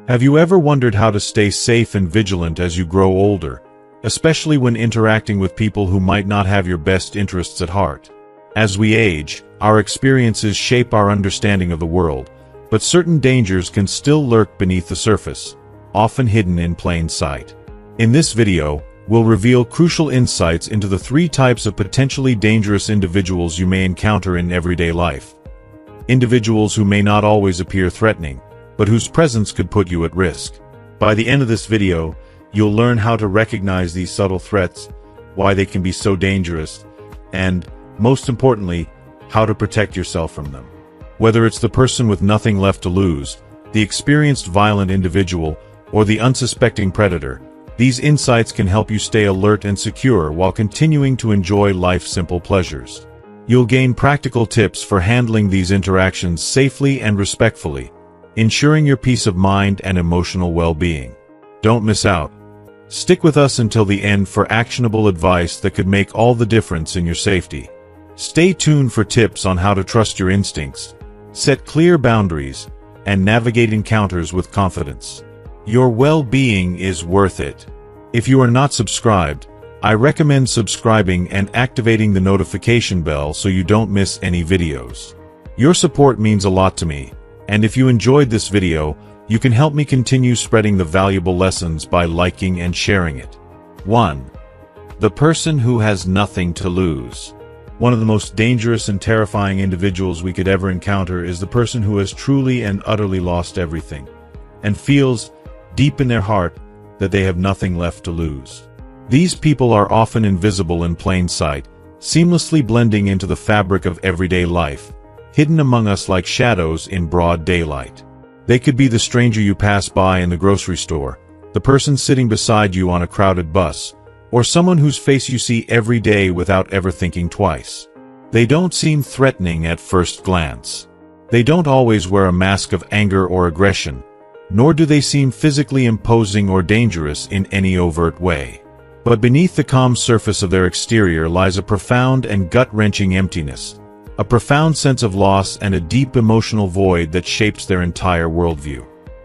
Have you ever wondered how to stay safe and vigilant as you grow older, especially when interacting with people who might not have your best interests at heart? As we age, our experiences shape our understanding of the world, but certain dangers can still lurk beneath the surface, often hidden in plain sight. In this video, we'll reveal crucial insights into the 3 types of potentially dangerous individuals you may encounter in everyday life. Individuals who may not always appear threatening, but whose presence could put you at risk. By the end of this video, you'll learn how to recognize these subtle threats, why they can be so dangerous, and, most importantly, how to protect yourself from them. Whether it's the person with nothing left to lose, the experienced violent individual, or the unsuspecting predator, these insights can help you stay alert and secure while continuing to enjoy life's simple pleasures. You'll gain practical tips for handling these interactions safely and respectfully, ensuring your peace of mind and emotional well-being. Don't miss out. Stick with us until the end for actionable advice that could make all the difference in your safety. Stay tuned for tips on how to trust your instincts, set clear boundaries, and navigate encounters with confidence. Your well-being is worth it. If you are not subscribed, I recommend subscribing and activating the notification bell so you don't miss any videos. Your support means a lot to me, and if you enjoyed this video, you can help me continue spreading the valuable lessons by liking and sharing it. 1. The person who has nothing to lose. One of the most dangerous and terrifying individuals we could ever encounter is the person who has truly and utterly lost everything, and feels, deep in their heart, that they have nothing left to lose. These people are often invisible in plain sight, seamlessly blending into the fabric of everyday life, hidden among us like shadows in broad daylight. They could be the stranger you pass by in the grocery store, the person sitting beside you on a crowded bus, or someone whose face you see every day without ever thinking twice. They don't seem threatening at first glance. They don't always wear a mask of anger or aggression, nor do they seem physically imposing or dangerous in any overt way. But beneath the calm surface of their exterior lies a profound and gut-wrenching emptiness, a profound sense of loss and a deep emotional void that shapes their entire worldview.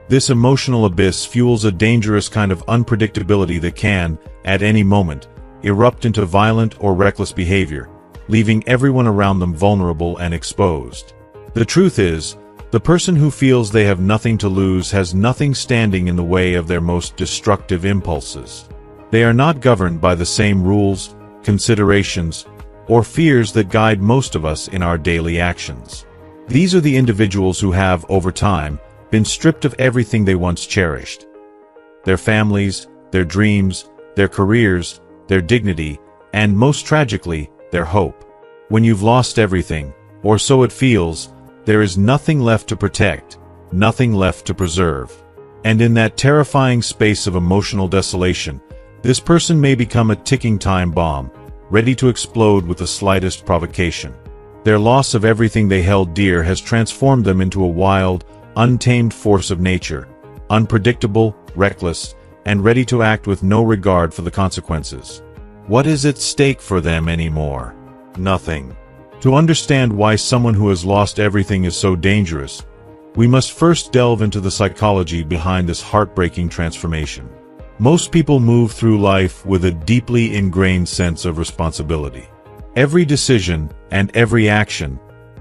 This emotional abyss fuels a dangerous kind of unpredictability that can, at any moment, erupt into violent or reckless behavior, leaving everyone around them vulnerable and exposed. The truth is, the person who feels they have nothing to lose has nothing standing in the way of their most destructive impulses. They are not governed by the same rules, considerations, or fears that guide most of us in our daily actions. These are the individuals who have, over time, been stripped of everything they once cherished. Their families, their dreams, their careers, their dignity, and most tragically, their hope. When you've lost everything, or so it feels, there is nothing left to protect, nothing left to preserve. And in that terrifying space of emotional desolation, this person may become a ticking time bomb, ready to explode with the slightest provocation. Their loss of everything they held dear has transformed them into a wild, untamed force of nature, unpredictable, reckless, and ready to act with no regard for the consequences. What is at stake for them anymore? Nothing. To understand why someone who has lost everything is so dangerous, we must first delve into the psychology behind this heartbreaking transformation. Most people move through life with a deeply ingrained sense of responsibility. Every decision and every action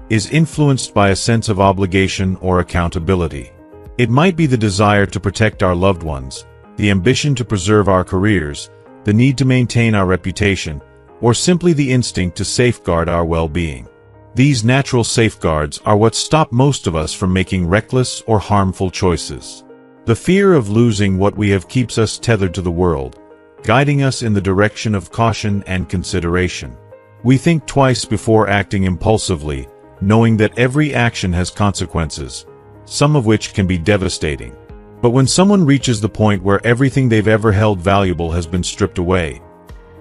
is influenced by a sense of obligation or accountability. It might be the desire to protect our loved ones, the ambition to preserve our careers, the need to maintain our reputation, or simply the instinct to safeguard our well-being. These natural safeguards are what stop most of us from making reckless or harmful choices. The fear of losing what we have keeps us tethered to the world, guiding us in the direction of caution and consideration. We think twice before acting impulsively, knowing that every action has consequences, some of which can be devastating. But when someone reaches the point where everything they've ever held valuable has been stripped away,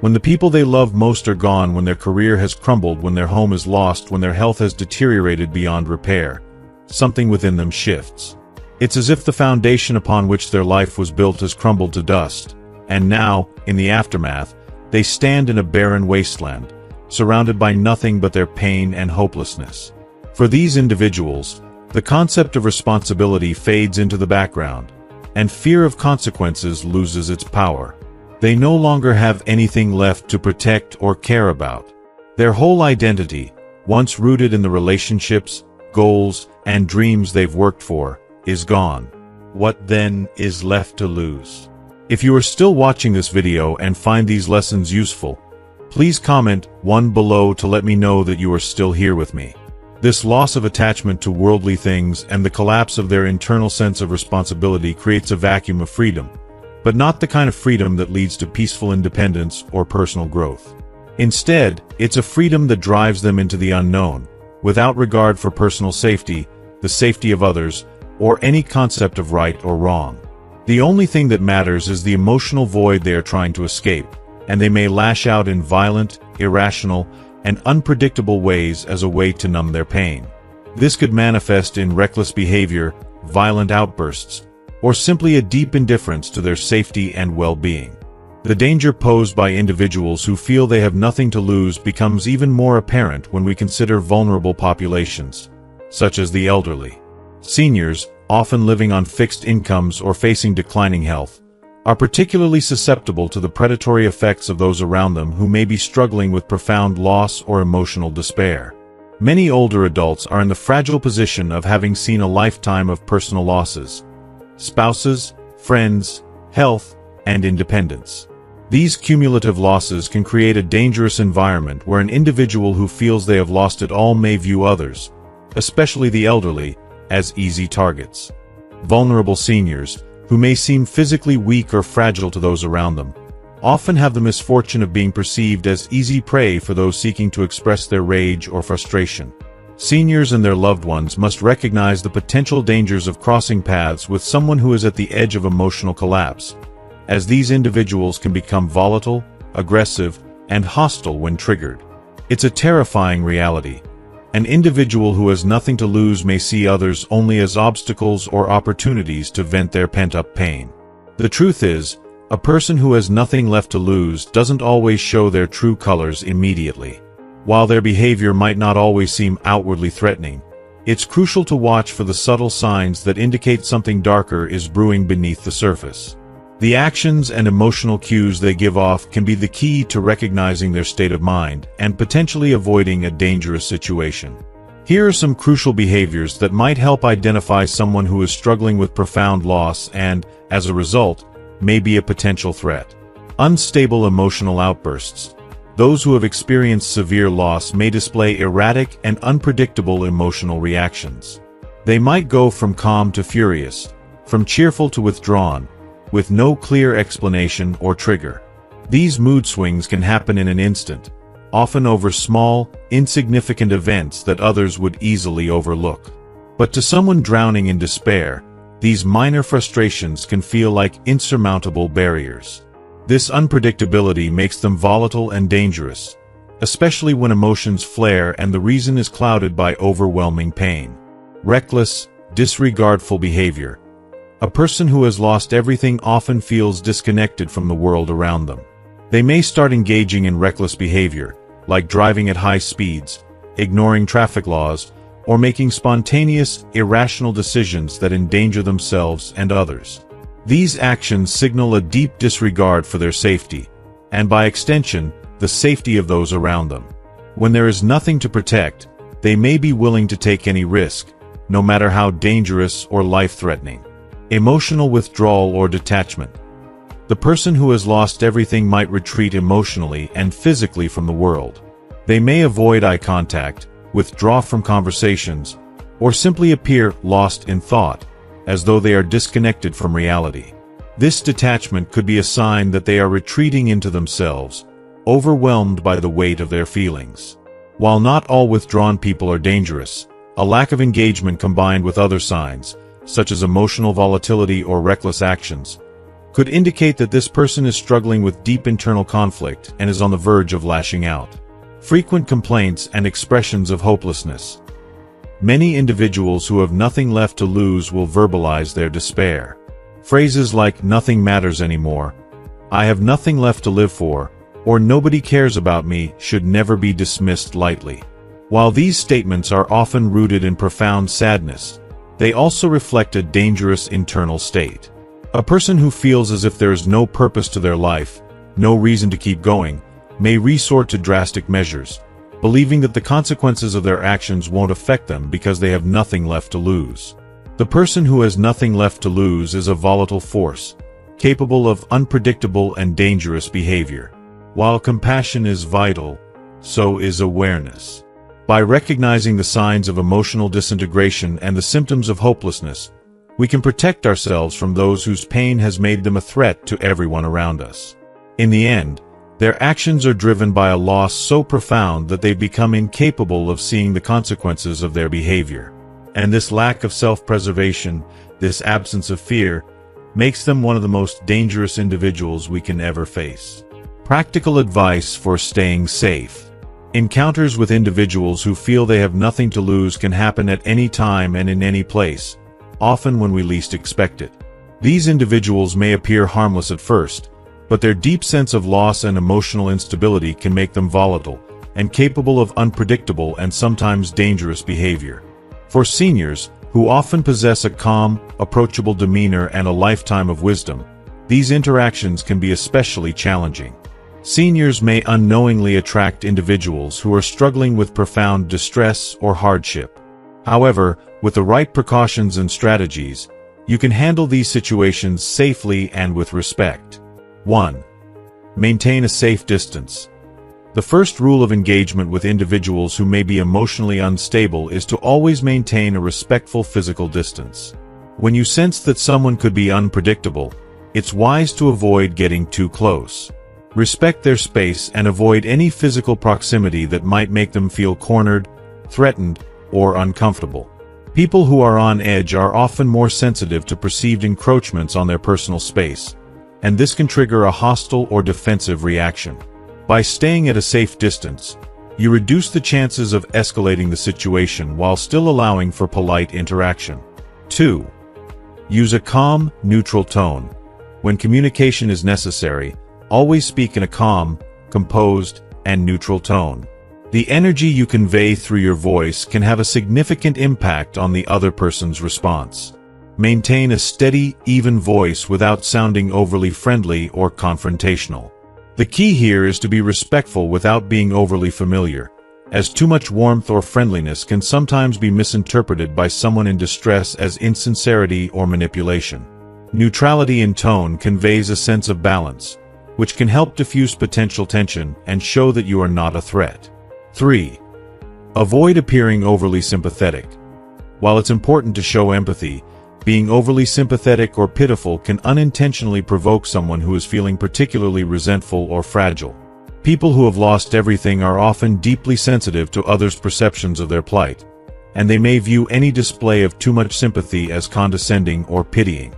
when the people they love most are gone, when their career has crumbled, when their home is lost, when their health has deteriorated beyond repair, something within them shifts. It's as if the foundation upon which their life was built has crumbled to dust, and now, in the aftermath, they stand in a barren wasteland, surrounded by nothing but their pain and hopelessness. For these individuals, the concept of responsibility fades into the background, and fear of consequences loses its power. They no longer have anything left to protect or care about. Their whole identity, once rooted in the relationships, goals, and dreams they've worked for, is gone. What then is left to lose? If you are still watching this video and find these lessons useful, please comment 1 below to let me know that you are still here with me. This loss of attachment to worldly things and the collapse of their internal sense of responsibility creates a vacuum of freedom, but not the kind of freedom that leads to peaceful independence or personal growth. Instead, it's a freedom that drives them into the unknown, without regard for personal safety, the safety of others, or any concept of right or wrong. The only thing that matters is the emotional void they are trying to escape, and they may lash out in violent, irrational, and unpredictable ways as a way to numb their pain. This could manifest in reckless behavior, violent outbursts, or simply a deep indifference to their safety and well-being. The danger posed by individuals who feel they have nothing to lose becomes even more apparent when we consider vulnerable populations, such as the elderly. Seniors, often living on fixed incomes or facing declining health, are particularly susceptible to the predatory effects of those around them who may be struggling with profound loss or emotional despair. Many older adults are in the fragile position of having seen a lifetime of personal losses: spouses, friends, health, and independence. These cumulative losses can create a dangerous environment where an individual who feels they have lost it all may view others, especially the elderly, as easy targets. Vulnerable seniors, who may seem physically weak or fragile to those around them, often have the misfortune of being perceived as easy prey for those seeking to express their rage or frustration. Seniors and their loved ones must recognize the potential dangers of crossing paths with someone who is at the edge of emotional collapse, as these individuals can become volatile, aggressive, and hostile when triggered. It's a terrifying reality. An individual who has nothing to lose may see others only as obstacles or opportunities to vent their pent-up pain. The truth is, a person who has nothing left to lose doesn't always show their true colors immediately. While their behavior might not always seem outwardly threatening, it's crucial to watch for the subtle signs that indicate something darker is brewing beneath the surface. The actions and emotional cues they give off can be the key to recognizing their state of mind and potentially avoiding a dangerous situation. Here are some crucial behaviors that might help identify someone who is struggling with profound loss and, as a result, may be a potential threat. Unstable emotional outbursts. Those who have experienced severe loss may display erratic and unpredictable emotional reactions. They might go from calm to furious, from cheerful to withdrawn, with no clear explanation or trigger. These mood swings can happen in an instant, often over small, insignificant events that others would easily overlook. But to someone drowning in despair, these minor frustrations can feel like insurmountable barriers. This unpredictability makes them volatile and dangerous, especially when emotions flare and the reason is clouded by overwhelming pain. Reckless, disregardful behavior. A person who has lost everything often feels disconnected from the world around them. They may start engaging in reckless behavior, like driving at high speeds, ignoring traffic laws, or making spontaneous, irrational decisions that endanger themselves and others. These actions signal a deep disregard for their safety, and by extension, the safety of those around them. When there is nothing to protect, they may be willing to take any risk, no matter how dangerous or life-threatening. Emotional withdrawal or detachment. The person who has lost everything might retreat emotionally and physically from the world. They may avoid eye contact, withdraw from conversations, or simply appear lost in thought, as though they are disconnected from reality. This detachment could be a sign that they are retreating into themselves, overwhelmed by the weight of their feelings. While not all withdrawn people are dangerous, a lack of engagement combined with other signs, such as emotional volatility or reckless actions, could indicate that this person is struggling with deep internal conflict and is on the verge of lashing out. Frequent complaints and expressions of hopelessness. Many individuals who have nothing left to lose will verbalize their despair. Phrases like "nothing matters anymore," "I have nothing left to live for," or "nobody cares about me" should never be dismissed lightly. While these statements are often rooted in profound sadness, they also reflect a dangerous internal state. A person who feels as if there is no purpose to their life, no reason to keep going, may resort to drastic measures, believing that the consequences of their actions won't affect them because they have nothing left to lose. The person who has nothing left to lose is a volatile force, capable of unpredictable and dangerous behavior. While compassion is vital, so is awareness. By recognizing the signs of emotional disintegration and the symptoms of hopelessness, we can protect ourselves from those whose pain has made them a threat to everyone around us. In the end, their actions are driven by a loss so profound that they become incapable of seeing the consequences of their behavior. And this lack of self-preservation, this absence of fear, makes them one of the most dangerous individuals we can ever face. Practical advice for staying safe. Encounters with individuals who feel they have nothing to lose can happen at any time and in any place, often when we least expect it. These individuals may appear harmless at first, but their deep sense of loss and emotional instability can make them volatile and capable of unpredictable and sometimes dangerous behavior. For seniors, who often possess a calm, approachable demeanor and a lifetime of wisdom, these interactions can be especially challenging. Seniors may unknowingly attract individuals who are struggling with profound distress or hardship. However, with the right precautions and strategies, you can handle these situations safely and with respect. 1. Maintain a safe distance. The first rule of engagement with individuals who may be emotionally unstable is to always maintain a respectful physical distance. When you sense that someone could be unpredictable, it's wise to avoid getting too close. Respect their space and avoid any physical proximity that might make them feel cornered, threatened, or uncomfortable. People who are on edge are often more sensitive to perceived encroachments on their personal space, and this can trigger a hostile or defensive reaction. By staying at a safe distance, you reduce the chances of escalating the situation while still allowing for polite interaction. 2. Use a calm, neutral tone. When communication is necessary, always speak in a calm, composed, and neutral tone. The energy you convey through your voice can have a significant impact on the other person's response. Maintain a steady, even voice without sounding overly friendly or confrontational. The key here is to be respectful without being overly familiar, as too much warmth or friendliness can sometimes be misinterpreted by someone in distress as insincerity or manipulation. Neutrality in tone conveys a sense of balance, which can help diffuse potential tension and show that you are not a threat. 3. Avoid appearing overly sympathetic. While it's important to show empathy, being overly sympathetic or pitiful can unintentionally provoke someone who is feeling particularly resentful or fragile. People who have lost everything are often deeply sensitive to others' perceptions of their plight, and they may view any display of too much sympathy as condescending or pitying.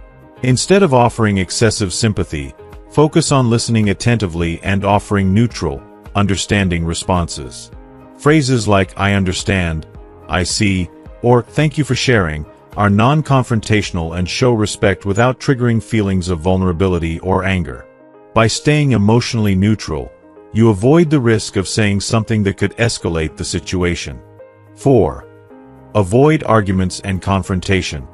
Instead of offering excessive sympathy, focus on listening attentively and offering neutral, understanding responses. Phrases like "I understand," "I see," or "thank you for sharing" are non-confrontational and show respect without triggering feelings of vulnerability or anger. By staying emotionally neutral, you avoid the risk of saying something that could escalate the situation. 4. Avoid arguments and confrontation.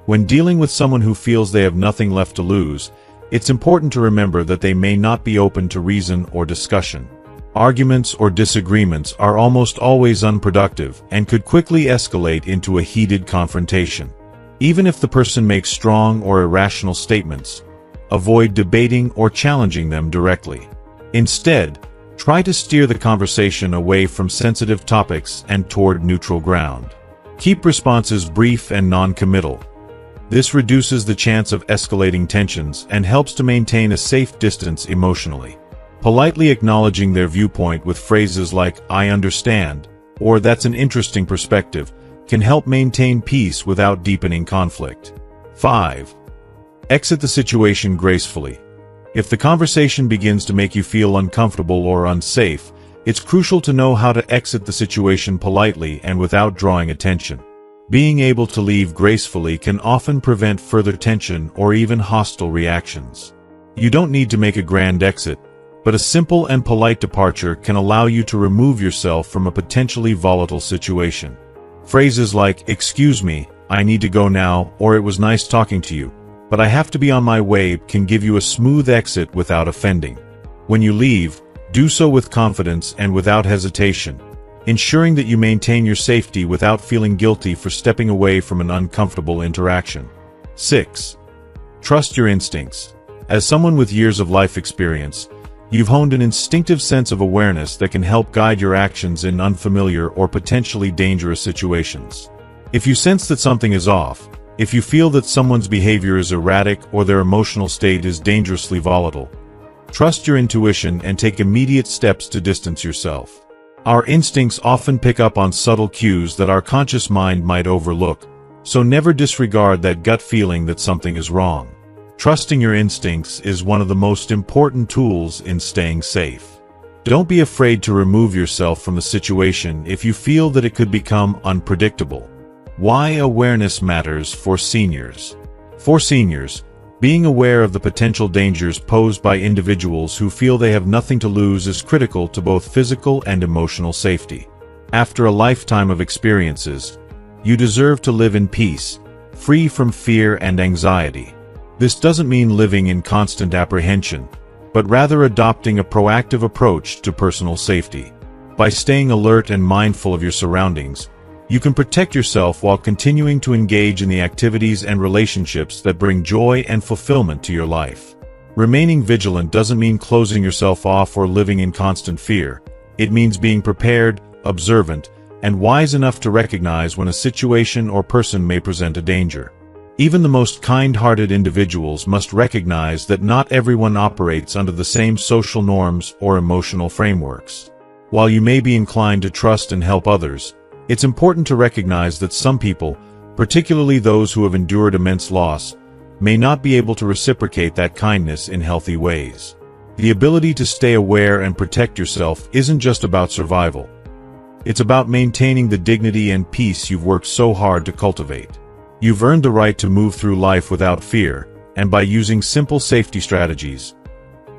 When dealing with someone who feels they have nothing left to lose, it's important to remember that they may not be open to reason or discussion. Arguments or disagreements are almost always unproductive and could quickly escalate into a heated confrontation. Even if the person makes strong or irrational statements, avoid debating or challenging them directly. Instead, try to steer the conversation away from sensitive topics and toward neutral ground. Keep responses brief and non-committal. This reduces the chance of escalating tensions and helps to maintain a safe distance emotionally. Politely acknowledging their viewpoint with phrases like "I understand" or "that's an interesting perspective" can help maintain peace without deepening conflict. 5. Exit the situation gracefully. If the conversation begins to make you feel uncomfortable or unsafe, it's crucial to know how to exit the situation politely and without drawing attention. Being able to leave gracefully can often prevent further tension or even hostile reactions. You don't need to make a grand exit, but a simple and polite departure can allow you to remove yourself from a potentially volatile situation. Phrases like "excuse me," "I need to go now," or "it was nice talking to you" but I have to be on my way can give you a smooth exit without offending. When you leave, do so with confidence and without hesitation, ensuring that you maintain your safety without feeling guilty for stepping away from an uncomfortable interaction. 6. Trust your instincts. As someone with years of life experience, you've honed an instinctive sense of awareness that can help guide your actions in unfamiliar or potentially dangerous situations. If you sense that something is off, if you feel that someone's behavior is erratic or their emotional state is dangerously volatile, trust your intuition and take immediate steps to distance yourself. Our instincts often pick up on subtle cues that our conscious mind might overlook, so never disregard that gut feeling that something is wrong. Trusting your instincts is one of the most important tools in staying safe. Don't be afraid to remove yourself from the situation if you feel that it could become unpredictable. Why awareness matters for seniors. For seniors, being aware of the potential dangers posed by individuals who feel they have nothing to lose is critical to both physical and emotional safety. After a lifetime of experiences, you deserve to live in peace, free from fear and anxiety. This doesn't mean living in constant apprehension, but rather adopting a proactive approach to personal safety. By staying alert and mindful of your surroundings, you can protect yourself while continuing to engage in the activities and relationships that bring joy and fulfillment to your life. Remaining vigilant doesn't mean closing yourself off or living in constant fear. It means being prepared, observant, and wise enough to recognize when a situation or person may present a danger. Even the most kind-hearted individuals must recognize that not everyone operates under the same social norms or emotional frameworks. While you may be inclined to trust and help others, it's important to recognize that some people, particularly those who have endured immense loss, may not be able to reciprocate that kindness in healthy ways. The ability to stay aware and protect yourself isn't just about survival. It's about maintaining the dignity and peace you've worked so hard to cultivate. You've earned the right to move through life without fear, and by using simple safety strategies,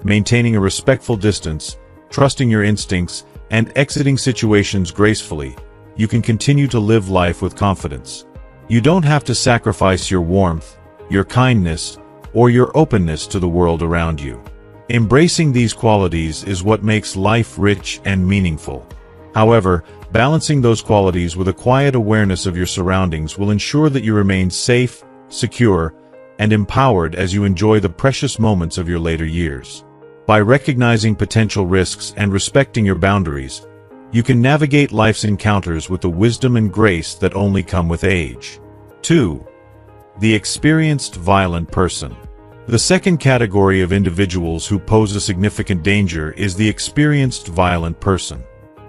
maintaining a respectful distance, trusting your instincts, and exiting situations gracefully, you can continue to live life with confidence. You don't have to sacrifice your warmth, your kindness, or your openness to the world around you. Embracing these qualities is what makes life rich and meaningful. However, balancing those qualities with a quiet awareness of your surroundings will ensure that you remain safe, secure, and empowered as you enjoy the precious moments of your later years. By recognizing potential risks and respecting your boundaries, you can navigate life's encounters with the wisdom and grace that only come with age. 2. The experienced violent person. The second category of individuals who pose a significant danger is the experienced violent person.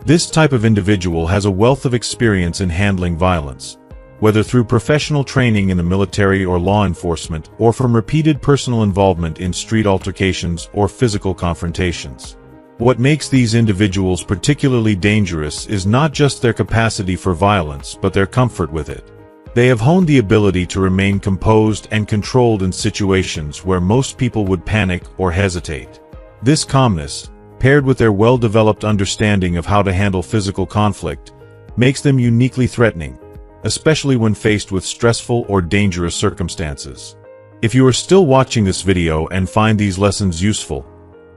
This type of individual has a wealth of experience in handling violence, whether through professional training in the military or law enforcement, or from repeated personal involvement in street altercations or physical confrontations. What makes these individuals particularly dangerous is not just their capacity for violence, but their comfort with it. They have honed the ability to remain composed and controlled in situations where most people would panic or hesitate. This calmness, paired with their well-developed understanding of how to handle physical conflict, makes them uniquely threatening, especially when faced with stressful or dangerous circumstances. If you are still watching this video and find these lessons useful,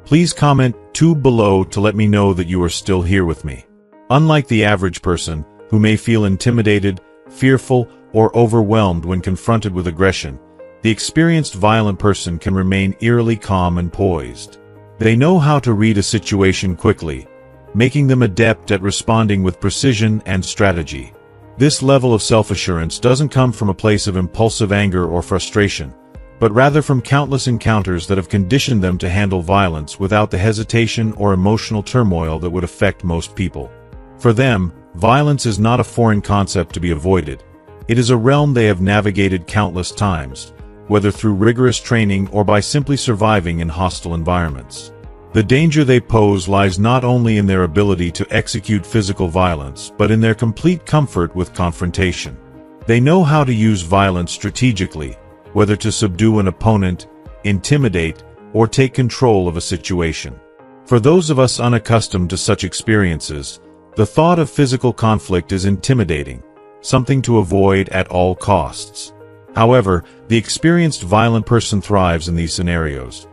please comment below to let me know that you are still here with me. Unlike the average person, who may feel intimidated, fearful, or overwhelmed when confronted with aggression, the experienced violent person can remain eerily calm and poised. They know how to read a situation quickly, making them adept at responding with precision and strategy. This level of self-assurance doesn't come from a place of impulsive anger or frustration, but rather from countless encounters that have conditioned them to handle violence without the hesitation or emotional turmoil that would affect most people. For them, violence is not a foreign concept to be avoided. It is a realm they have navigated countless times, whether through rigorous training or by simply surviving in hostile environments. The danger they pose lies not only in their ability to execute physical violence, but in their complete comfort with confrontation. They know how to use violence strategically, whether to subdue an opponent, intimidate, or take control of a situation. For those of us unaccustomed to such experiences, the thought of physical conflict is intimidating, something to avoid at all costs. However, the experienced violent person thrives in these scenarios,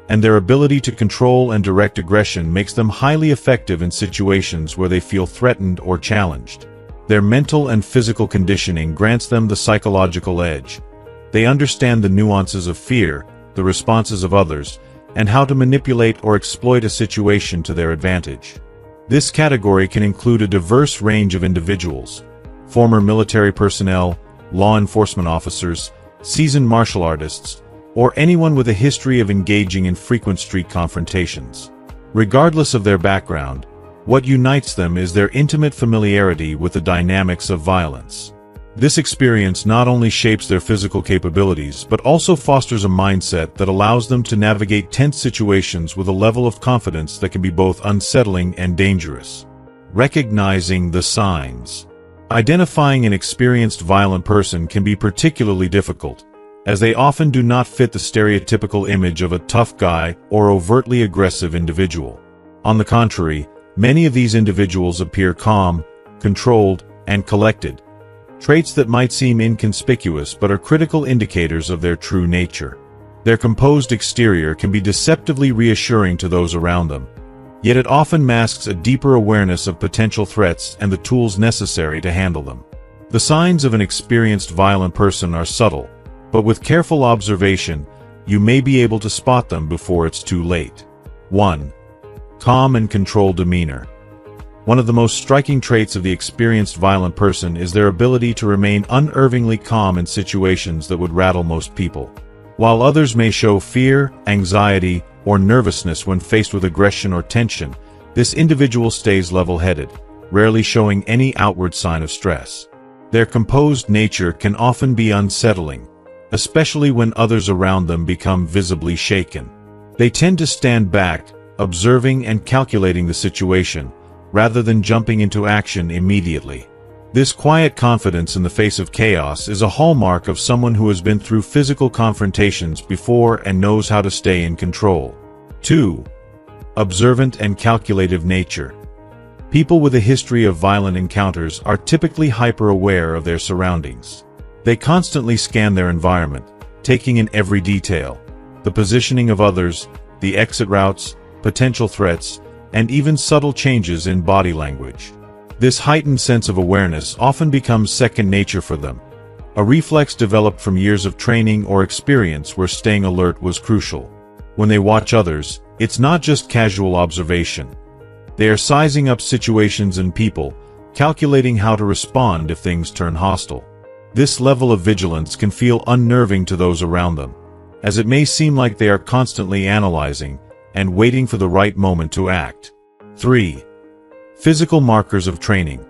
and their ability to control and direct aggression makes them highly effective in situations where they feel threatened or challenged. Their mental and physical conditioning grants them the psychological edge. They understand the nuances of fear, the responses of others, and how to manipulate or exploit a situation to their advantage. This category can include a diverse range of individuals: former military personnel, law enforcement officers, seasoned martial artists, or anyone with a history of engaging in frequent street confrontations. Regardless of their background, what unites them is their intimate familiarity with the dynamics of violence. This experience not only shapes their physical capabilities but also fosters a mindset that allows them to navigate tense situations with a level of confidence that can be both unsettling and dangerous. Recognizing the signs. Identifying an experienced violent person can be particularly difficult, as they often do not fit the stereotypical image of a tough guy or overtly aggressive individual. On the contrary, many of these individuals appear calm, controlled, and collected, traits that might seem inconspicuous but are critical indicators of their true nature. Their composed exterior can be deceptively reassuring to those around them, yet it often masks a deeper awareness of potential threats and the tools necessary to handle them. The signs of an experienced violent person are subtle, but with careful observation, you may be able to spot them before it's too late. 1. Calm and controlled demeanor. One of the most striking traits of the experienced violent person is their ability to remain unerringly calm in situations that would rattle most people. While others may show fear, anxiety, or nervousness when faced with aggression or tension, this individual stays level-headed, rarely showing any outward sign of stress. Their composed nature can often be unsettling, especially when others around them become visibly shaken. They tend to stand back, observing and calculating the situation, rather than jumping into action immediately. This quiet confidence in the face of chaos is a hallmark of someone who has been through physical confrontations before and knows how to stay in control. 2. Observant and calculative nature. People with a history of violent encounters are typically hyper-aware of their surroundings. They constantly scan their environment, taking in every detail: the positioning of others, the exit routes, potential threats, and even subtle changes in body language. This heightened sense of awareness often becomes second nature for them, a reflex developed from years of training or experience where staying alert was crucial. When they watch others, it's not just casual observation. They are sizing up situations and people, calculating how to respond if things turn hostile. This level of vigilance can feel unnerving to those around them, as it may seem like they are constantly analyzing and waiting for the right moment to act. 3. Physical markers of training.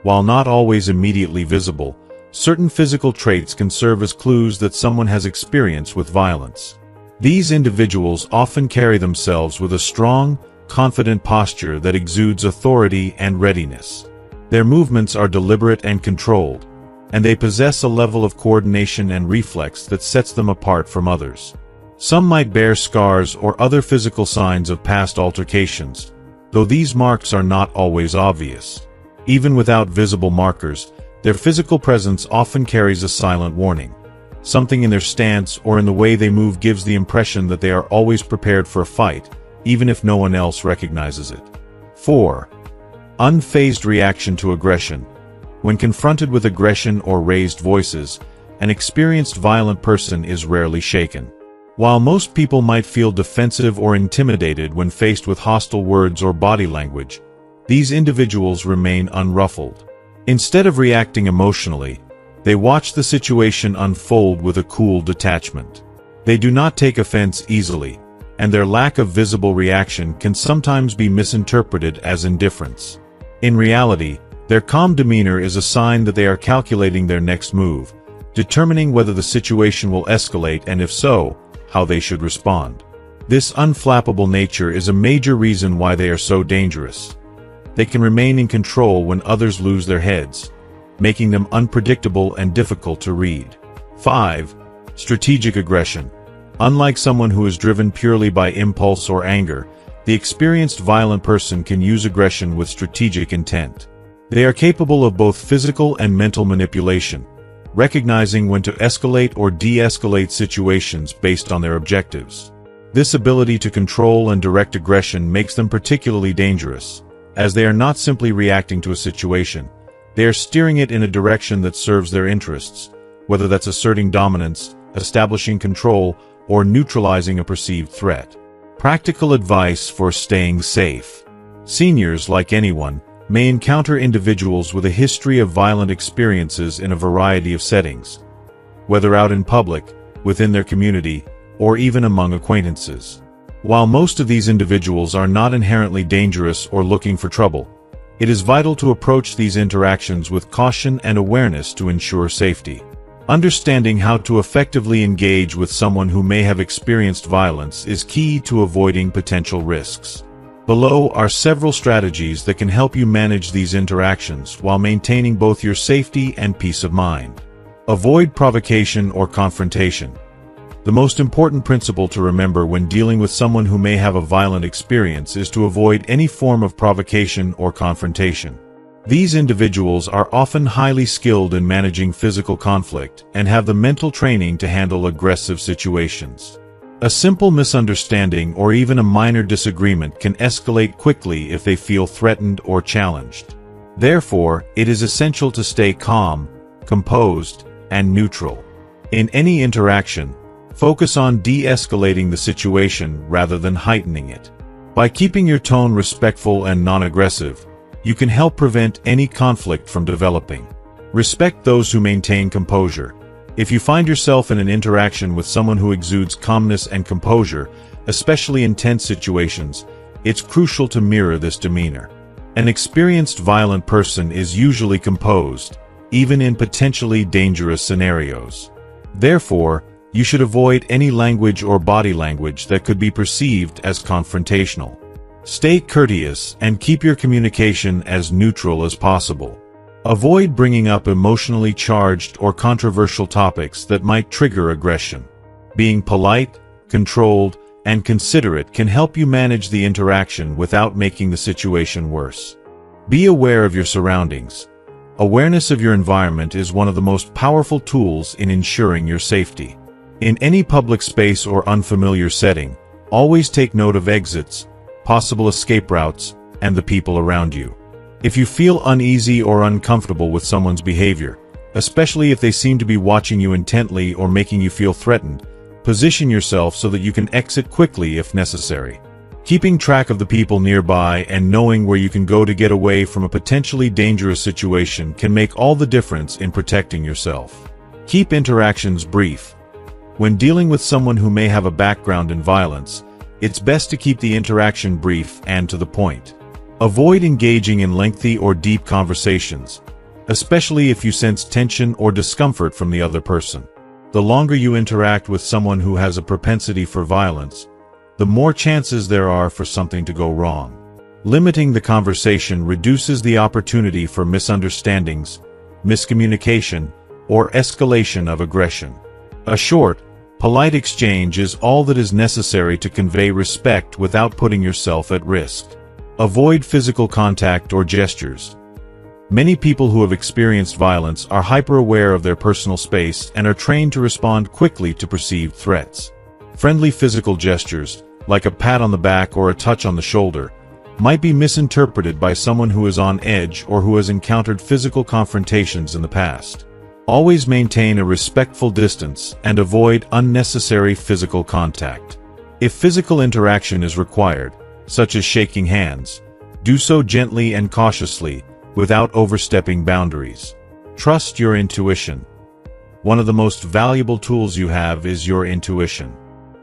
While not always immediately visible, certain physical traits can serve as clues that someone has experience with violence. These individuals often carry themselves with a strong, confident posture that exudes authority and readiness. Their movements are deliberate and controlled, and they possess a level of coordination and reflex that sets them apart from others. Some might bear scars or other physical signs of past altercations, though these marks are not always obvious. Even without visible markers, their physical presence often carries a silent warning. Something in their stance or in the way they move gives the impression that they are always prepared for a fight, even if no one else recognizes it. 4. Unfazed reaction to aggression. When confronted with aggression or raised voices, an experienced violent person is rarely shaken. While most people might feel defensive or intimidated when faced with hostile words or body language, these individuals remain unruffled. Instead of reacting emotionally, they watch the situation unfold with a cool detachment. They do not take offense easily, and their lack of visible reaction can sometimes be misinterpreted as indifference. In reality, their calm demeanor is a sign that they are calculating their next move, determining whether the situation will escalate and if so, how they should respond. This unflappable nature is a major reason why they are so dangerous. They can remain in control when others lose their heads, making them unpredictable and difficult to read. 5. Strategic aggression. Unlike someone who is driven purely by impulse or anger, the experienced violent person can use aggression with strategic intent. They are capable of both physical and mental manipulation, recognizing when to escalate or de-escalate situations based on their objectives. This ability to control and direct aggression makes them particularly dangerous, as they are not simply reacting to a situation, they are steering it in a direction that serves their interests, whether that's asserting dominance, establishing control, or neutralizing a perceived threat. Practical advice for staying safe. Seniors, like anyone, may encounter individuals with a history of violent experiences in a variety of settings, whether out in public, within their community, or even among acquaintances. While most of these individuals are not inherently dangerous or looking for trouble, it is vital to approach these interactions with caution and awareness to ensure safety. Understanding how to effectively engage with someone who may have experienced violence is key to avoiding potential risks. Below are several strategies that can help you manage these interactions while maintaining both your safety and peace of mind. Avoid provocation or confrontation. The most important principle to remember when dealing with someone who may have a violent experience is to avoid any form of provocation or confrontation. These individuals are often highly skilled in managing physical conflict and have the mental training to handle aggressive situations. A simple misunderstanding or even a minor disagreement can escalate quickly if they feel threatened or challenged. Therefore, it is essential to stay calm, composed, and neutral. In any interaction, focus on de-escalating the situation rather than heightening it. By keeping your tone respectful and non-aggressive, you can help prevent any conflict from developing. Respect those who maintain composure. If you find yourself in an interaction with someone who exudes calmness and composure, especially in tense situations, it's crucial to mirror this demeanor. An experienced violent person is usually composed, even in potentially dangerous scenarios. Therefore, you should avoid any language or body language that could be perceived as confrontational. Stay courteous and keep your communication as neutral as possible. Avoid bringing up emotionally charged or controversial topics that might trigger aggression. Being polite, controlled, and considerate can help you manage the interaction without making the situation worse. Be aware of your surroundings. Awareness of your environment is one of the most powerful tools in ensuring your safety. In any public space or unfamiliar setting, always take note of exits, possible escape routes, and the people around you. If you feel uneasy or uncomfortable with someone's behavior, especially if they seem to be watching you intently or making you feel threatened, position yourself so that you can exit quickly if necessary. Keeping track of the people nearby and knowing where you can go to get away from a potentially dangerous situation can make all the difference in protecting yourself. Keep interactions brief. When dealing with someone who may have a background in violence, it's best to keep the interaction brief and to the point. Avoid engaging in lengthy or deep conversations, especially if you sense tension or discomfort from the other person. The longer you interact with someone who has a propensity for violence, the more chances there are for something to go wrong. Limiting the conversation reduces the opportunity for misunderstandings, miscommunication, or escalation of aggression. A short, polite exchange is all that is necessary to convey respect without putting yourself at risk. Avoid physical contact or gestures. Many people who have experienced violence are hyper-aware of their personal space and are trained to respond quickly to perceived threats. Friendly physical gestures, like a pat on the back or a touch on the shoulder, might be misinterpreted by someone who is on edge or who has encountered physical confrontations in the past. Always maintain a respectful distance and avoid unnecessary physical contact. If physical interaction is required, such as shaking hands, do so gently and cautiously, without overstepping boundaries. Trust your intuition. One of the most valuable tools you have is your intuition.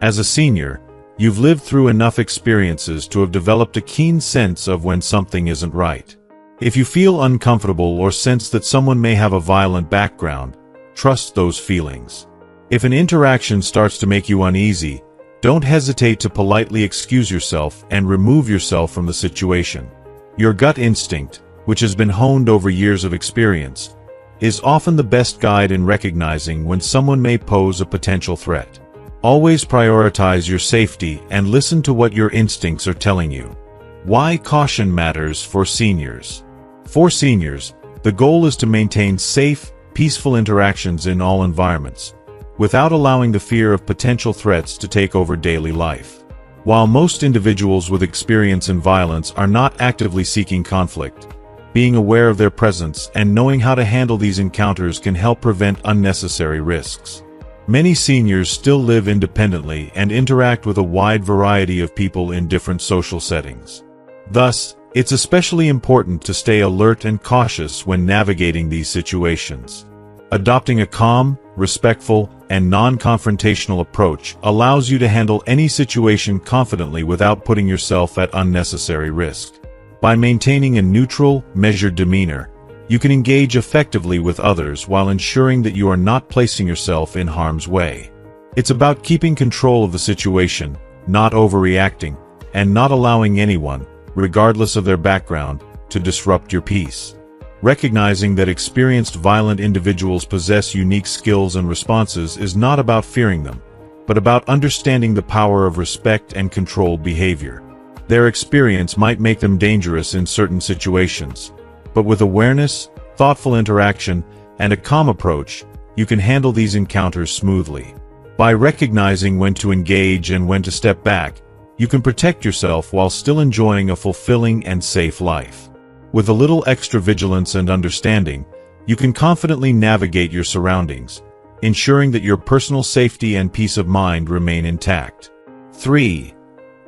As a senior, you've lived through enough experiences to have developed a keen sense of when something isn't right. If you feel uncomfortable or sense that someone may have a violent background, trust those feelings. If an interaction starts to make you uneasy, don't hesitate to politely excuse yourself and remove yourself from the situation. Your gut instinct, which has been honed over years of experience, is often the best guide in recognizing when someone may pose a potential threat. Always prioritize your safety and listen to what your instincts are telling you. Why caution matters for seniors. For seniors, the goal is to maintain safe, peaceful interactions in all environments, without allowing the fear of potential threats to take over daily life. While most individuals with experience in violence are not actively seeking conflict, being aware of their presence and knowing how to handle these encounters can help prevent unnecessary risks. Many seniors still live independently and interact with a wide variety of people in different social settings. Thus, it's especially important to stay alert and cautious when navigating these situations. Adopting a calm, respectful, and non-confrontational approach allows you to handle any situation confidently without putting yourself at unnecessary risk. By maintaining a neutral, measured demeanor, you can engage effectively with others while ensuring that you are not placing yourself in harm's way. It's about keeping control of the situation, not overreacting, and not allowing anyone, regardless of their background, to disrupt your peace. Recognizing that experienced violent individuals possess unique skills and responses is not about fearing them, but about understanding the power of respect and controlled behavior. Their experience might make them dangerous in certain situations, but with awareness, thoughtful interaction, and a calm approach, you can handle these encounters smoothly. By recognizing when to engage and when to step back, you can protect yourself while still enjoying a fulfilling and safe life. With a little extra vigilance and understanding, you can confidently navigate your surroundings, ensuring that your personal safety and peace of mind remain intact. 3.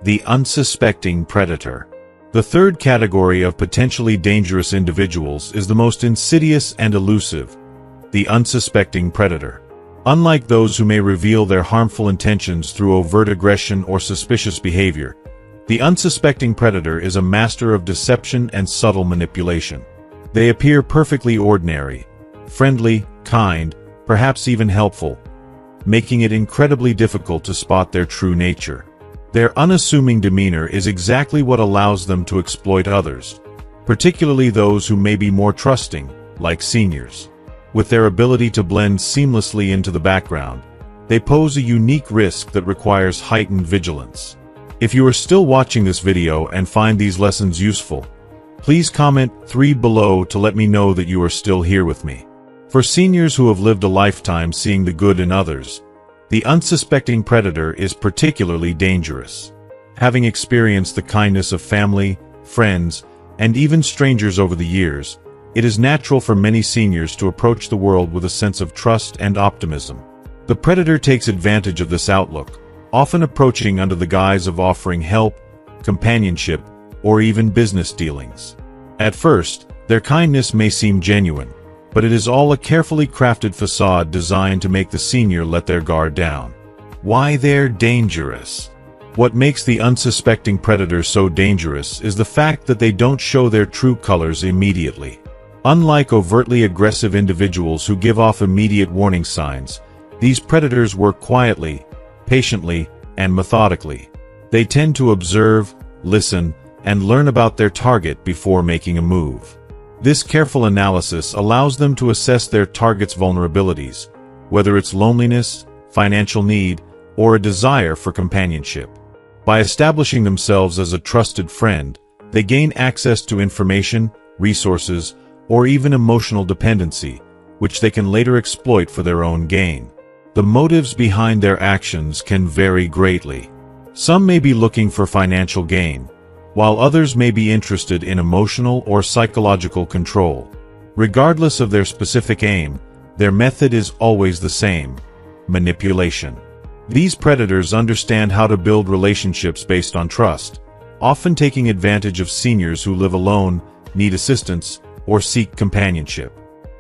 The unsuspecting predator. The third category of potentially dangerous individuals is the most insidious and elusive, the unsuspecting predator. Unlike those who may reveal their harmful intentions through overt aggression or suspicious behavior, the unsuspecting predator is a master of deception and subtle manipulation. They appear perfectly ordinary, friendly, kind, perhaps even helpful, making it incredibly difficult to spot their true nature. Their unassuming demeanor is exactly what allows them to exploit others, particularly those who may be more trusting, like seniors. With their ability to blend seamlessly into the background, they pose a unique risk that requires heightened vigilance. If you are still watching this video and find these lessons useful, please comment 3 below to let me know that you are still here with me. For seniors who have lived a lifetime seeing the good in others, the unsuspecting predator is particularly dangerous. Having experienced the kindness of family, friends, and even strangers over the years, it is natural for many seniors to approach the world with a sense of trust and optimism. The predator takes advantage of this outlook, often approaching under the guise of offering help, companionship, or even business dealings. At first, their kindness may seem genuine, but it is all a carefully crafted facade designed to make the senior let their guard down. Why they're dangerous? What makes the unsuspecting predator so dangerous is the fact that they don't show their true colors immediately. Unlike overtly aggressive individuals who give off immediate warning signs, these predators work quietly, patiently, and methodically. They tend to observe, listen, and learn about their target before making a move. This careful analysis allows them to assess their target's vulnerabilities, whether it's loneliness, financial need, or a desire for companionship. By establishing themselves as a trusted friend, they gain access to information, resources, or even emotional dependency, which they can later exploit for their own gain. The motives behind their actions can vary greatly. Some may be looking for financial gain, while others may be interested in emotional or psychological control. Regardless of their specific aim, their method is always the same: manipulation. These predators understand how to build relationships based on trust, often taking advantage of seniors who live alone, need assistance, or seek companionship.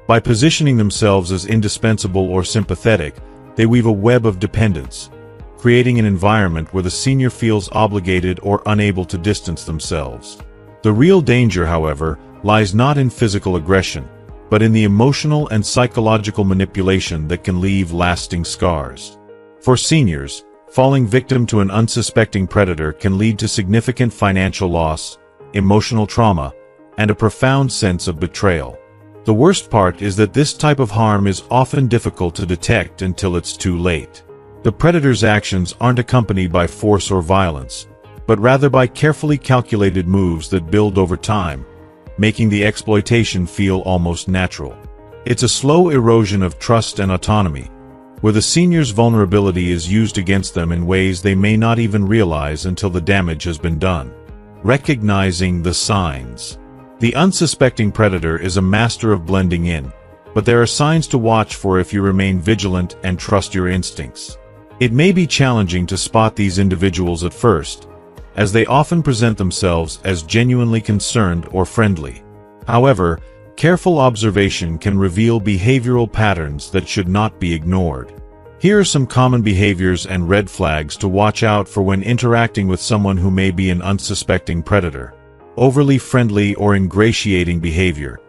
By positioning themselves as indispensable or sympathetic, they weave a web of dependence, creating an environment where the senior feels obligated or unable to distance themselves. The real danger, however, lies not in physical aggression, but in the emotional and psychological manipulation that can leave lasting scars. For seniors, falling victim to an unsuspecting predator can lead to significant financial loss, emotional trauma, and a profound sense of betrayal. The worst part is that this type of harm is often difficult to detect until it's too late. The predator's actions aren't accompanied by force or violence, but rather by carefully calculated moves that build over time, making the exploitation feel almost natural. It's a slow erosion of trust and autonomy, where the senior's vulnerability is used against them in ways they may not even realize until the damage has been done. Recognizing the signs. The unsuspecting predator is a master of blending in, but there are signs to watch for if you remain vigilant and trust your instincts. It may be challenging to spot these individuals at first, as they often present themselves as genuinely concerned or friendly. However, careful observation can reveal behavioral patterns that should not be ignored. Here are some common behaviors and red flags to watch out for when interacting with someone who may be an unsuspecting predator. Overly friendly or ingratiating behavior.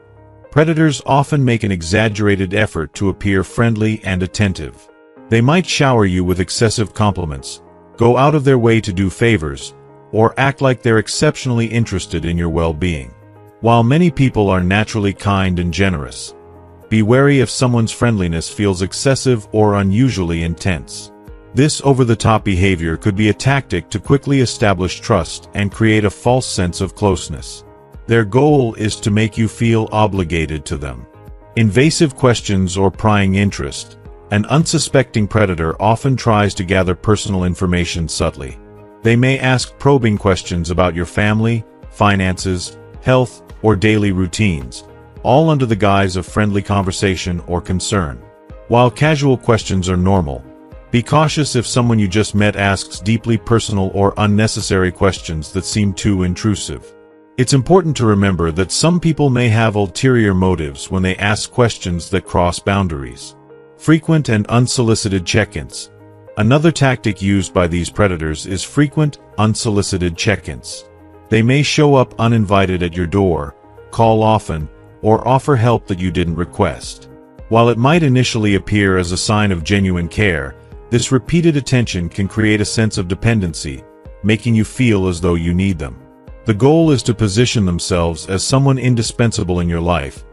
Predators often make an exaggerated effort to appear friendly and attentive. They might shower you with excessive compliments, go out of their way to do favors, or act like they're exceptionally interested in your well-being. While many people are naturally kind and generous, be wary if someone's friendliness feels excessive or unusually intense. This over-the-top behavior could be a tactic to quickly establish trust and create a false sense of closeness. Their goal is to make you feel obligated to them. Invasive questions or prying interest. An unsuspecting predator often tries to gather personal information subtly. They may ask probing questions about your family, finances, health, or daily routines, all under the guise of friendly conversation or concern. While casual questions are normal, be cautious if someone you just met asks deeply personal or unnecessary questions that seem too intrusive. It's important to remember that some people may have ulterior motives when they ask questions that cross boundaries. Frequent and unsolicited check-ins. Another tactic used by these predators is frequent, unsolicited check-ins. They may show up uninvited at your door, call often, or offer help that you didn't request. While it might initially appear as a sign of genuine care, this repeated attention can create a sense of dependency, making you feel as though you need them. The goal is to position themselves as someone indispensable in your life,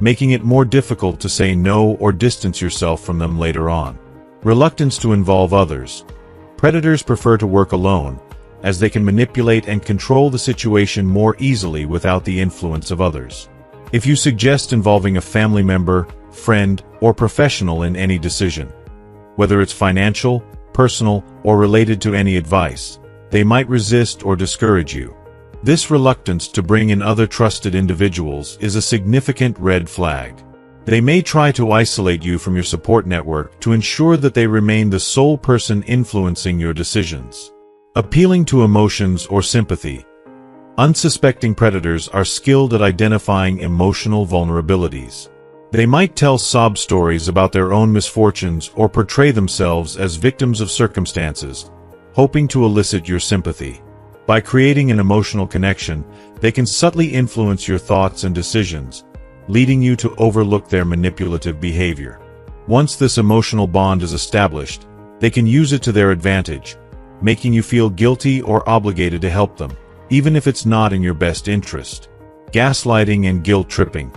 making it more difficult to say no or distance yourself from them later on. Reluctance to involve others. Predators prefer to work alone, as they can manipulate and control the situation more easily without the influence of others. If you suggest involving a family member, friend, or professional in any decision, whether it's financial, personal, or related to any advice, they might resist or discourage you. This reluctance to bring in other trusted individuals is a significant red flag. They may try to isolate you from your support network to ensure that they remain the sole person influencing your decisions. Appealing to emotions or sympathy. Unsuspecting predators are skilled at identifying emotional vulnerabilities. They might tell sob stories about their own misfortunes or portray themselves as victims of circumstances, hoping to elicit your sympathy. By creating an emotional connection, they can subtly influence your thoughts and decisions, leading you to overlook their manipulative behavior. Once this emotional bond is established, they can use it to their advantage, making you feel guilty or obligated to help them, even if it's not in your best interest. Gaslighting and guilt-tripping.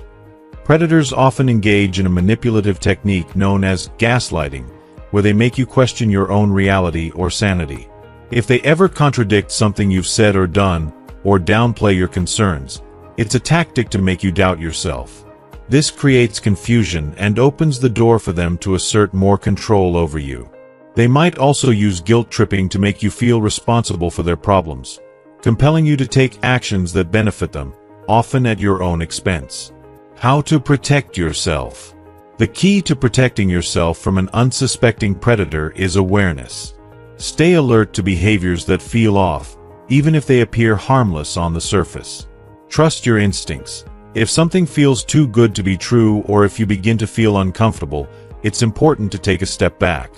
Predators often engage in a manipulative technique known as gaslighting, where they make you question your own reality or sanity. If they ever contradict something you've said or done, or downplay your concerns, it's a tactic to make you doubt yourself. This creates confusion and opens the door for them to assert more control over you. They might also use guilt-tripping to make you feel responsible for their problems, compelling you to take actions that benefit them, often at your own expense. How to protect yourself. The key to protecting yourself from an unsuspecting predator is awareness. Stay alert to behaviors that feel off, even if they appear harmless on the surface. Trust your instincts. If something feels too good to be true or if you begin to feel uncomfortable, it's important to take a step back.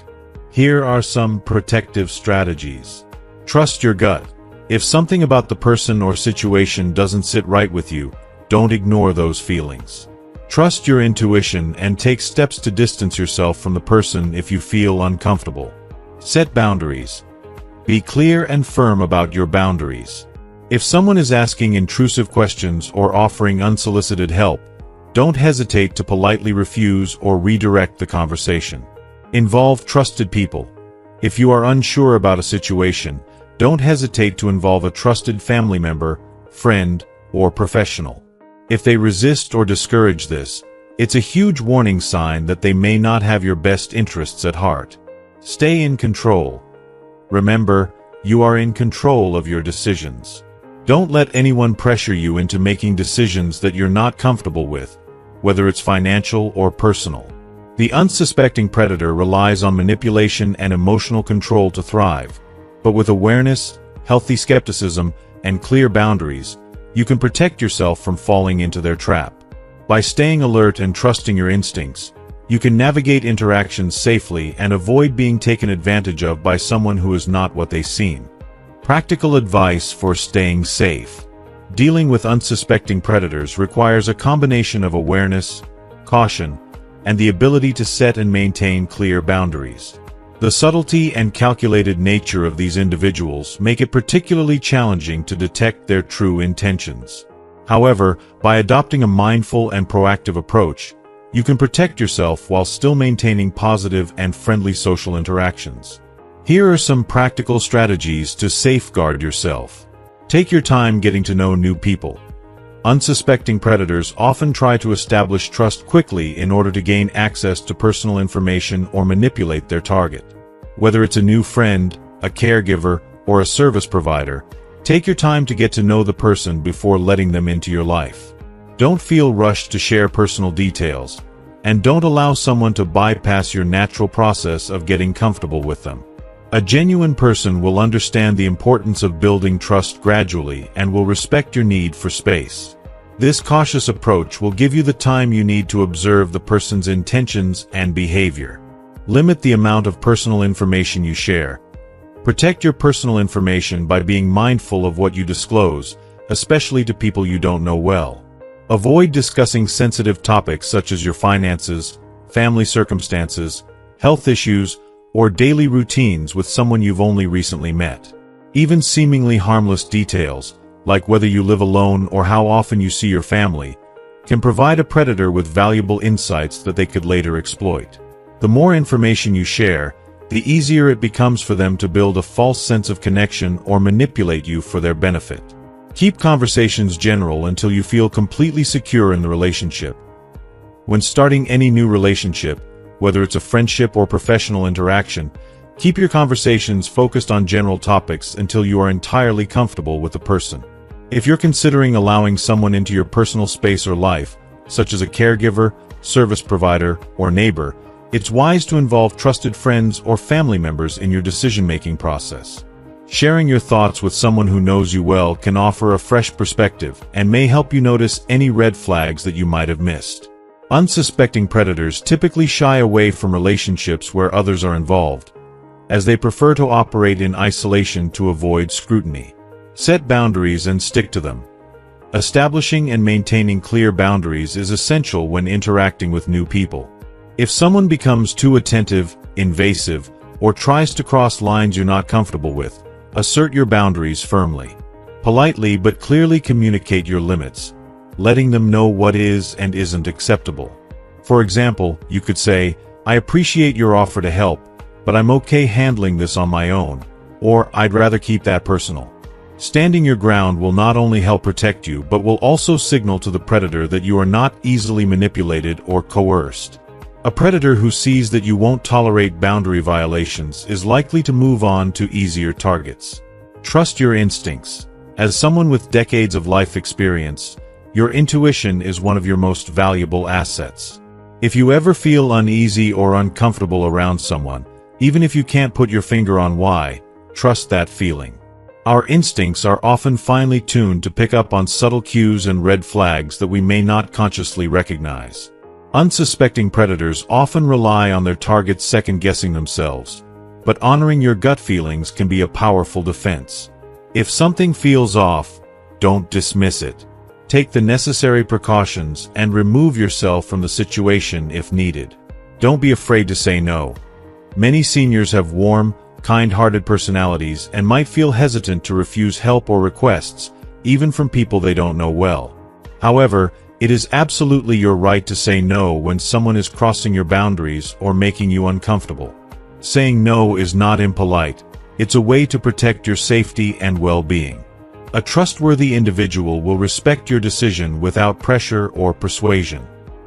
Here are some protective strategies. Trust your gut. If something about the person or situation doesn't sit right with you, don't ignore those feelings. Trust your intuition and take steps to distance yourself from the person if you feel uncomfortable. Set boundaries. Be clear and firm about your boundaries. If someone is asking intrusive questions or offering unsolicited help, don't hesitate to politely refuse or redirect the conversation. Involve trusted people. If you are unsure about a situation, don't hesitate to involve a trusted family member, friend, or professional. If they resist or discourage this, It's a huge warning sign that they may not have your best interests at heart. Stay in control. Remember, you are in control of your decisions. Don't let anyone pressure you into making decisions that you're not comfortable with, whether it's financial or personal. The unsuspecting predator relies on manipulation and emotional control to thrive. But with awareness, healthy skepticism, and clear boundaries, you can protect yourself from falling into their trap. By staying alert and trusting your instincts, you can navigate interactions safely and avoid being taken advantage of by someone who is not what they seem. Practical advice for staying safe. Dealing with unsuspecting predators requires a combination of awareness, caution, and the ability to set and maintain clear boundaries. The subtlety and calculated nature of these individuals make it particularly challenging to detect their true intentions. However, by adopting a mindful and proactive approach, you can protect yourself while still maintaining positive and friendly social interactions. Here are some practical strategies to safeguard yourself. Take your time getting to know new people. Unsuspecting predators often try to establish trust quickly in order to gain access to personal information or manipulate their target. Whether it's a new friend, a caregiver, or a service provider, take your time to get to know the person before letting them into your life. Don't feel rushed to share personal details, and don't allow someone to bypass your natural process of getting comfortable with them. A genuine person will understand the importance of building trust gradually and will respect your need for space. This cautious approach will give you the time you need to observe the person's intentions and behavior. Limit the amount of personal information you share. Protect your personal information by being mindful of what you disclose, especially to people you don't know well. Avoid discussing sensitive topics such as your finances, family circumstances, health issues, or daily routines with someone you've only recently met. Even seemingly harmless details, like whether you live alone or how often you see your family, can provide a predator with valuable insights that they could later exploit. The more information you share, the easier it becomes for them to build a false sense of connection or manipulate you for their benefit. Keep conversations general until you feel completely secure in the relationship. When starting any new relationship, whether it's a friendship or professional interaction, keep your conversations focused on general topics until you are entirely comfortable with the person. If you're considering allowing someone into your personal space or life, such as a caregiver, service provider, or neighbor, it's wise to involve trusted friends or family members in your decision-making process. Sharing your thoughts with someone who knows you well can offer a fresh perspective and may help you notice any red flags that you might have missed. Unsuspecting predators typically shy away from relationships where others are involved, as they prefer to operate in isolation to avoid scrutiny. Set boundaries and stick to them. Establishing and maintaining clear boundaries is essential when interacting with new people. If someone becomes too attentive, invasive, or tries to cross lines you're not comfortable with, assert your boundaries firmly. Politely but clearly communicate your limits, letting them know what is and isn't acceptable. For example, you could say, "I appreciate your offer to help, but I'm okay handling this on my own," or "I'd rather keep that personal." Standing your ground will not only help protect you but will also signal to the predator that you are not easily manipulated or coerced. A predator who sees that you won't tolerate boundary violations is likely to move on to easier targets. Trust your instincts. As someone with decades of life experience, your intuition is one of your most valuable assets. If you ever feel uneasy or uncomfortable around someone, even if you can't put your finger on why, trust that feeling. Our instincts are often finely tuned to pick up on subtle cues and red flags that we may not consciously recognize. Unsuspecting predators often rely on their targets second-guessing themselves, but honoring your gut feelings can be a powerful defense. If something feels off, don't dismiss it. Take the necessary precautions and remove yourself from the situation if needed. Don't be afraid to say no. Many seniors have warm, kind-hearted personalities and might feel hesitant to refuse help or requests, even from people they don't know well. However, it is absolutely your right to say no when someone is crossing your boundaries or making you uncomfortable. Saying no is not impolite. It's a way to protect your safety and well-being. A trustworthy individual will respect your decision without pressure or persuasion.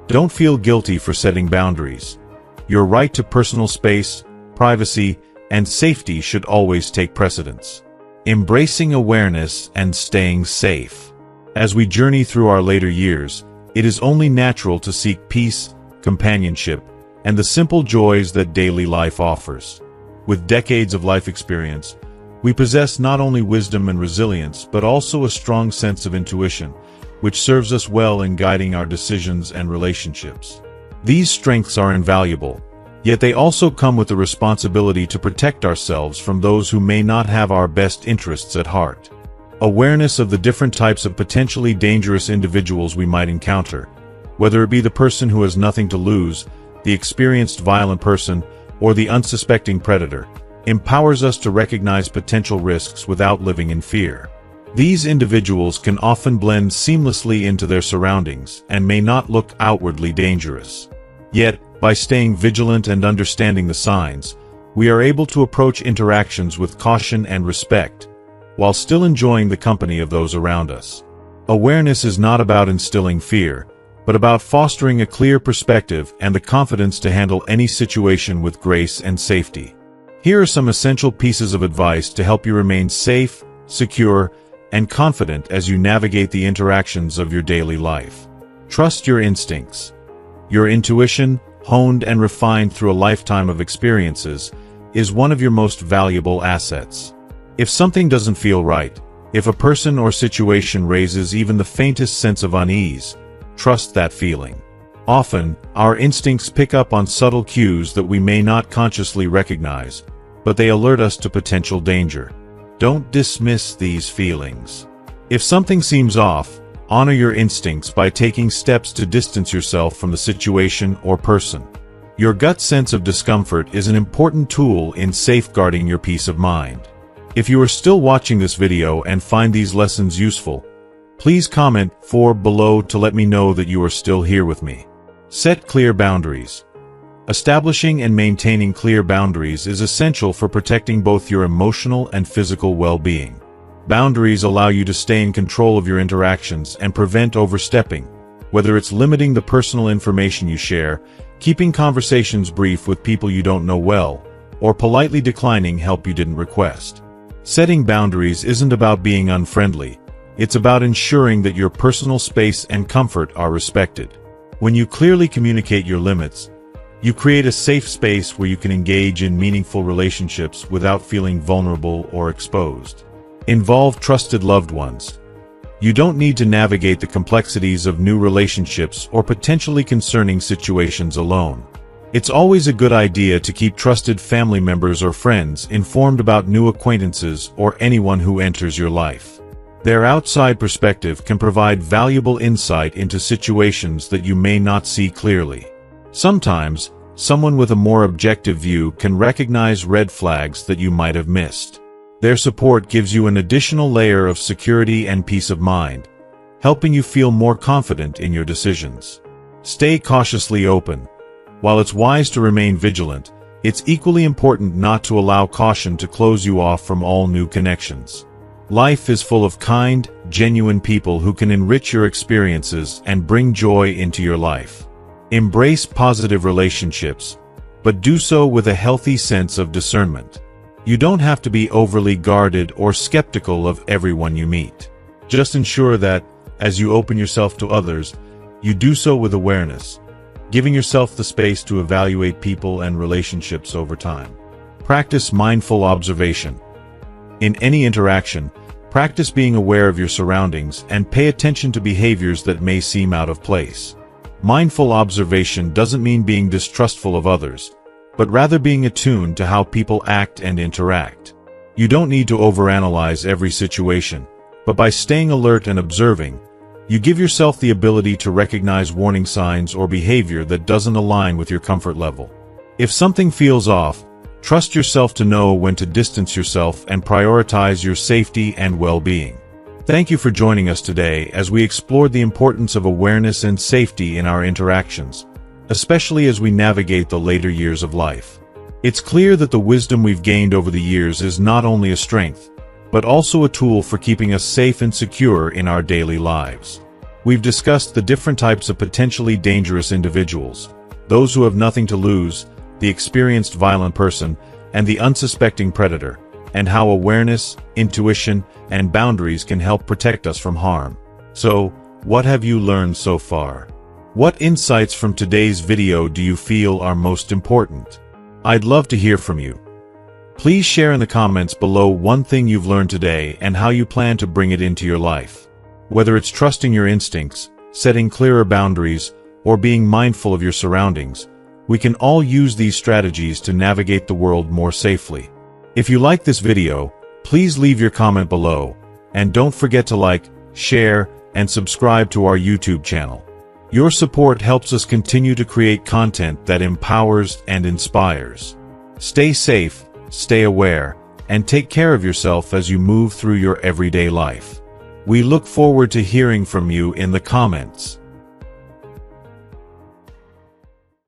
Don't feel guilty for setting boundaries. Your right to personal space, privacy, and safety should always take precedence. Embracing awareness and staying safe. As we journey through our later years, it is only natural to seek peace, companionship, and the simple joys that daily life offers. With decades of life experience, we possess not only wisdom and resilience, but also a strong sense of intuition, which serves us well in guiding our decisions and relationships. These strengths are invaluable, yet they also come with the responsibility to protect ourselves from those who may not have our best interests at heart. Awareness of the different types of potentially dangerous individuals we might encounter, whether it be the person who has nothing to lose, the experienced violent person, or the unsuspecting predator, empowers us to recognize potential risks without living in fear. These individuals can often blend seamlessly into their surroundings and may not look outwardly dangerous. Yet, by staying vigilant and understanding the signs, we are able to approach interactions with caution and respect, while still enjoying the company of those around us. Awareness is not about instilling fear, but about fostering a clear perspective and the confidence to handle any situation with grace and safety. Here are some essential pieces of advice to help you remain safe, secure, and confident as you navigate the interactions of your daily life. Trust your instincts. Your intuition, honed and refined through a lifetime of experiences, is one of your most valuable assets. If something doesn't feel right, if a person or situation raises even the faintest sense of unease, trust that feeling. Often, our instincts pick up on subtle cues that we may not consciously recognize, but they alert us to potential danger. Don't dismiss these feelings. If something seems off, honor your instincts by taking steps to distance yourself from the situation or person. Your gut sense of discomfort is an important tool in safeguarding your peace of mind. If you are still watching this video and find these lessons useful, please comment below to let me know that you are still here with me. Set clear boundaries. Establishing and maintaining clear boundaries is essential for protecting both your emotional and physical well-being. Boundaries allow you to stay in control of your interactions and prevent overstepping, whether it's limiting the personal information you share, keeping conversations brief with people you don't know well, or politely declining help you didn't request. Setting boundaries isn't about being unfriendly. It's about ensuring that your personal space and comfort are respected. When you clearly communicate your limits, you create a safe space where you can engage in meaningful relationships without feeling vulnerable or exposed. Involve trusted loved ones. You don't need to navigate the complexities of new relationships or potentially concerning situations alone. It's always a good idea to keep trusted family members or friends informed about new acquaintances or anyone who enters your life. Their outside perspective can provide valuable insight into situations that you may not see clearly. Sometimes, someone with a more objective view can recognize red flags that you might have missed. Their support gives you an additional layer of security and peace of mind, helping you feel more confident in your decisions. Stay cautiously open. While it's wise to remain vigilant, it's equally important not to allow caution to close you off from all new connections. Life is full of kind, genuine people who can enrich your experiences and bring joy into your life. Embrace positive relationships, but do so with a healthy sense of discernment. You don't have to be overly guarded or skeptical of everyone you meet. Just ensure that, as you open yourself to others, you do so with awareness, giving yourself the space to evaluate people and relationships over time. Practice mindful observation. In any interaction, practice being aware of your surroundings and pay attention to behaviors that may seem out of place. Mindful observation doesn't mean being distrustful of others, but rather being attuned to how people act and interact. You don't need to overanalyze every situation, but by staying alert and observing, you give yourself the ability to recognize warning signs or behavior that doesn't align with your comfort level. If something feels off, trust yourself to know when to distance yourself and prioritize your safety and well-being. Thank you for joining us today as we explored the importance of awareness and safety in our interactions, especially as we navigate the later years of life. It's clear that the wisdom we've gained over the years is not only a strength, but also a tool for keeping us safe and secure in our daily lives. We've discussed the different types of potentially dangerous individuals, those who have nothing to lose, the experienced violent person, and the unsuspecting predator, and how awareness, intuition, and boundaries can help protect us from harm. So, what have you learned so far? What insights from today's video do you feel are most important? I'd love to hear from you. Please share in the comments below one thing you've learned today and how you plan to bring it into your life. Whether it's trusting your instincts, setting clearer boundaries, or being mindful of your surroundings, we can all use these strategies to navigate the world more safely. If you like this video, please leave your comment below, and don't forget to like, share, and subscribe to our YouTube channel. Your support helps us continue to create content that empowers and inspires. Stay safe, stay aware, and take care of yourself as you move through your everyday life. We look forward to hearing from you in the comments.